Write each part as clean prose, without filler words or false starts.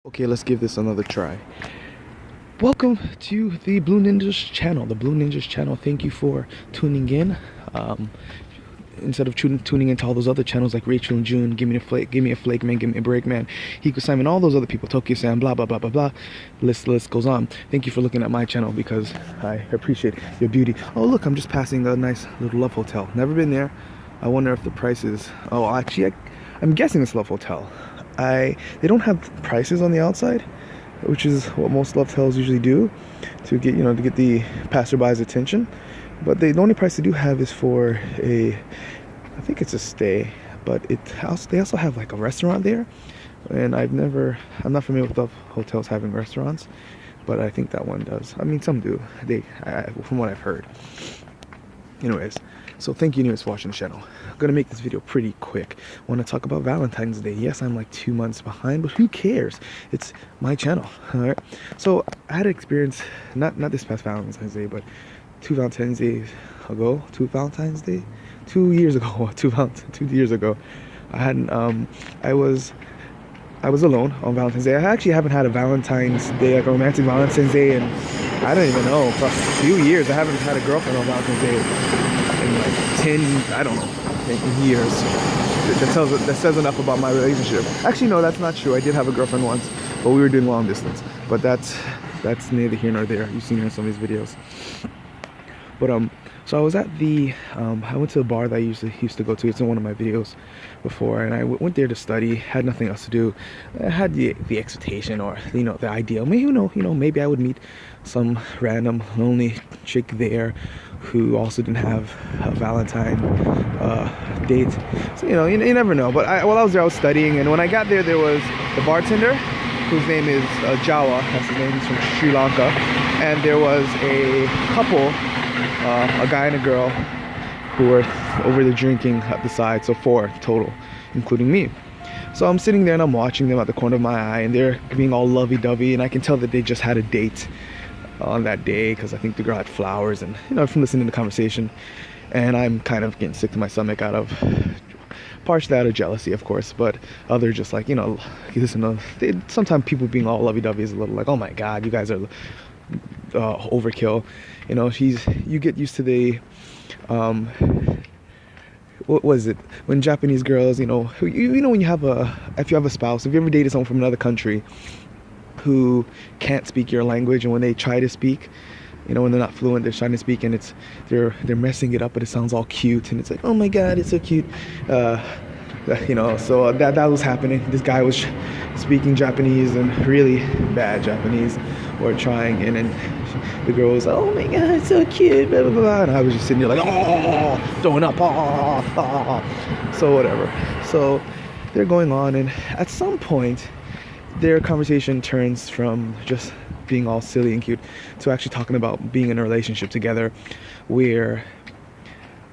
Okay, let's give this another try. Welcome to the Blue Ninjas channel. The Blue Ninjas channel. Thank you for tuning in. Instead of tuning into all those other channels like Rachel and June, give me a flake man, give me a break man, Hiko Simon, all those other people, Tokyo Sam, blah blah blah blah blah. List goes on. Thank you for looking at my channel because I appreciate your beauty. Oh look, I'm just passing a nice little Love Hotel. Never been there. I wonder if the prices. Oh, actually, I'm guessing it's Love Hotel. They don't have prices on the outside, which is what most Love Hotels usually do to get the passerby's attention. But the only price they do have is for I think it's a stay, but they also have like a restaurant there, and I'm not familiar with Love Hotels having restaurants, but I think that one does. I mean, some do. From what I've heard. Anyways, so thank you anyways for watching the channel. I'm gonna make this video pretty quick. I want to talk about Valentine's Day. Yes, I'm like 2 months behind, but who cares? It's my channel. All right. So I had an experience, not this past Valentine's Day, but 2 Valentine's Days ago. 2 years ago. 2 years ago. I was alone on Valentine's Day. I actually haven't had a Valentine's Day, like a romantic Valentine's Day, and I don't even know, for a few years. I haven't had a girlfriend on Valentine's Day in like 10, I don't know, years. That says enough about my relationship. Actually, no, that's not true. I did have a girlfriend once, but we were doing long distance. But that's neither here nor there. You've seen her in some of these videos. But so I was at I went to a bar that I used to go to. It's in one of my videos before, and I went there to study. Had nothing else to do. I had the expectation, or the ideal. Maybe maybe I would meet some random lonely chick there who also didn't have a Valentine date. So you never know. But while I was there, I was studying, and when I got there was the bartender, whose name is Jawa. That's his name. He's from Sri Lanka, and there was a couple. A guy and a girl who were over there drinking at the side, so 4 total, including me. So I'm sitting there and I'm watching them at the corner of my eye, and they're being all lovey-dovey, and I can tell that they just had a date on that day, because I think the girl had flowers, and from listening to the conversation, and I'm kind of getting sick to my stomach partially out of jealousy, of course, but other just like, sometimes people being all lovey-dovey is a little like, oh my god, you guys are overkill. You get used to the what was it when Japanese girls, when you have if you have a spouse, if you ever dated someone from another country who can't speak your language, and when they try to speak, when they're not fluent, they're trying to speak, and they're messing it up, but it sounds all cute, and it's like, oh my god, it's so cute. So that was happening. This guy was speaking Japanese, and really bad Japanese, or trying, and then the girl was like, oh my god, it's so cute, blah blah blah, and I was just sitting there like, oh, throwing up, so whatever. So they're going on, and at some point their conversation turns from just being all silly and cute to actually talking about being in a relationship together, where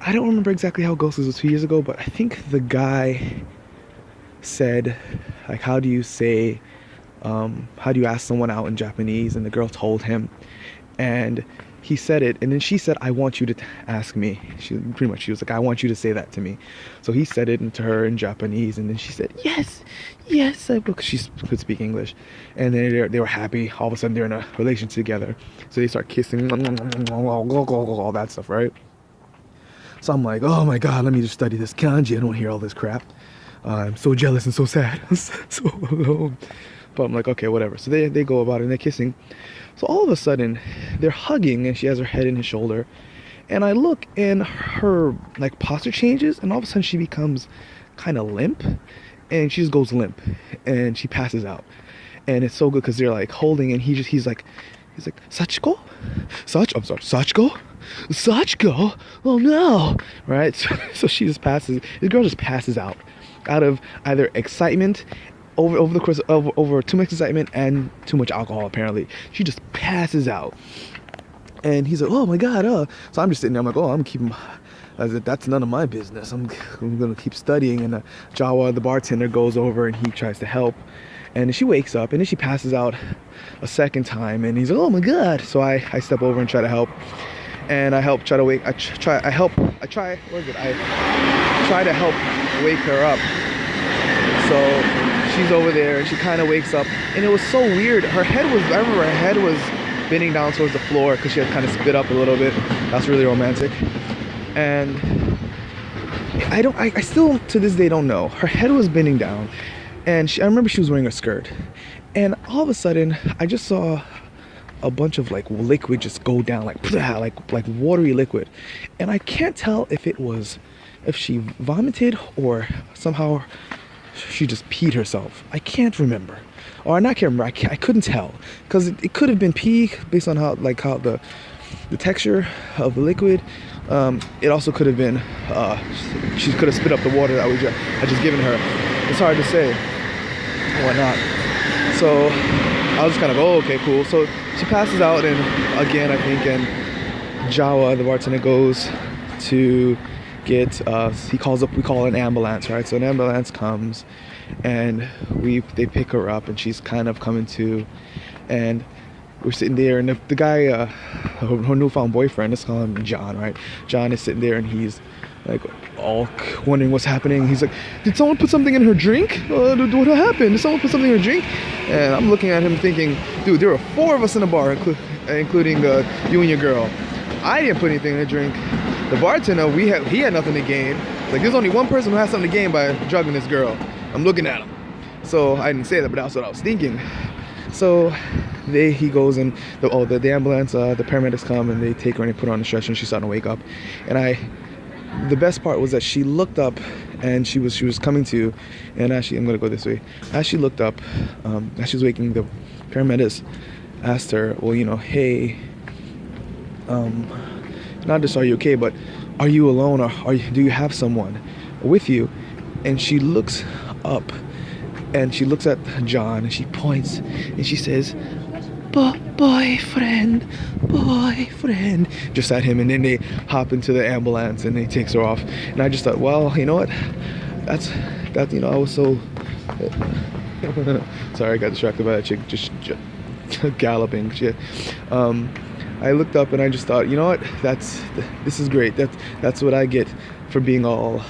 I don't remember exactly how it goes. This was 2 years ago, but I think the guy said, like, how do you ask someone out in Japanese? And the girl told him, and he said it, and then she said, I want you to ask me. She was like, I want you to say that to me. So he said it to her in Japanese, and then she said, yes, because she could speak English. And then they were happy. All of a sudden, they're in a relationship together. So they start kissing, all that stuff, right? So I'm like, oh my god, let me just study this kanji. I don't hear all this crap. I'm so jealous and so sad. So alone. But I'm like, okay, whatever. So they go about it, and they're kissing. So all of a sudden, they're hugging, and she has her head in his shoulder. And I look, and her like posture changes, and all of a sudden she becomes kind of limp. And she just goes limp, and she passes out. And it's so good because they're like holding, and he's like, Sachiko? Sachiko? Sachiko? Oh no! Right? So she just passes. This girl just passes out of either excitement, over the course of over too much excitement and too much alcohol. Apparently, she just passes out. And he's like, oh my god! So I'm just sitting there. I'm like, oh, I'm keeping. That's none of my business. I'm gonna keep studying. And Jawa, the bartender, goes over and he tries to help. And then she wakes up, and then she passes out a second time, and he's like, oh my god. So I step over and try to help, and I try to help wake her up. So she's over there, and she kind of wakes up, and it was so weird. I remember her head was bending down towards the floor because she had kind of spit up a little bit. That's really romantic. And I still to this day don't know. Her head was bending down, and I remember she was wearing a skirt, and all of a sudden I just saw a bunch of like liquid just go down, like watery liquid, and I can't tell if she vomited or somehow she just peed herself. I can't remember, or I can't remember. I couldn't tell, because it could have been pee based on how the texture of the liquid. It also could have been she could have spit up the water that I just given her. It's hard to say whatnot. So I was just kind of, oh, okay, cool. So she passes out, and again, I think, and Jawa, the bartender, goes to get, we call an ambulance, right? So an ambulance comes, and they pick her up, and she's kind of coming to, and we're sitting there, and the guy, her newfound boyfriend, let's call him John, right? John is sitting there, and he's like all wondering what's happening. He's like, did someone put something in her drink? What happened? Did someone put something in her drink? And I'm looking at him thinking, dude, there were 4 of us in the bar, including you and your girl. I didn't put anything in the drink. The bartender, he had nothing to gain. Like, there's only one person who has something to gain by drugging this girl. I'm looking at him. So I didn't say that, but that's what I was thinking. So he goes, and the ambulance, the paramedics come, and they take her and they put her on the stretcher, and she's starting to wake up. And the best part was that she looked up, and she was coming to, and actually, I'm gonna go this way. As she looked up, as she was waking, the paramedics asked her, well, hey, not just are you okay, but are you alone, or do you have someone with you? And she looks up, and she looks at John, and she points, and she says, boyfriend, just at him. And then they hop into the ambulance, and they takes her off. And I just thought, well, you know what, that's I was so sorry, I got distracted by that chick just galloping shit. I looked up, and I just thought, you know what, this is great. That's what I get for being all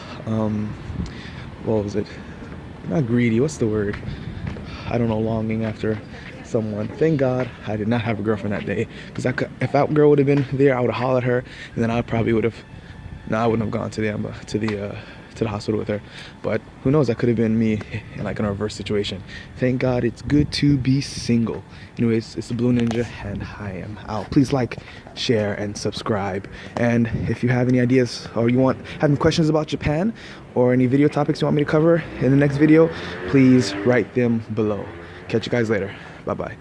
what was it, not greedy, what's the word, I don't know, longing after someone. Thank God I did not have a girlfriend that day, because if that girl would have been there, I would have hollered at her, and then I probably would have, I wouldn't have gone to the hospital with her. But who knows, that could have been me in like a reverse situation. Thank God it's good to be single. Anyways, it's the Blue Ninja, and I am out. Please like, share, and subscribe. And if you have any ideas, or have any questions about Japan, or any video topics you want me to cover in the next video, please write them below. Catch you guys later. Bye bye.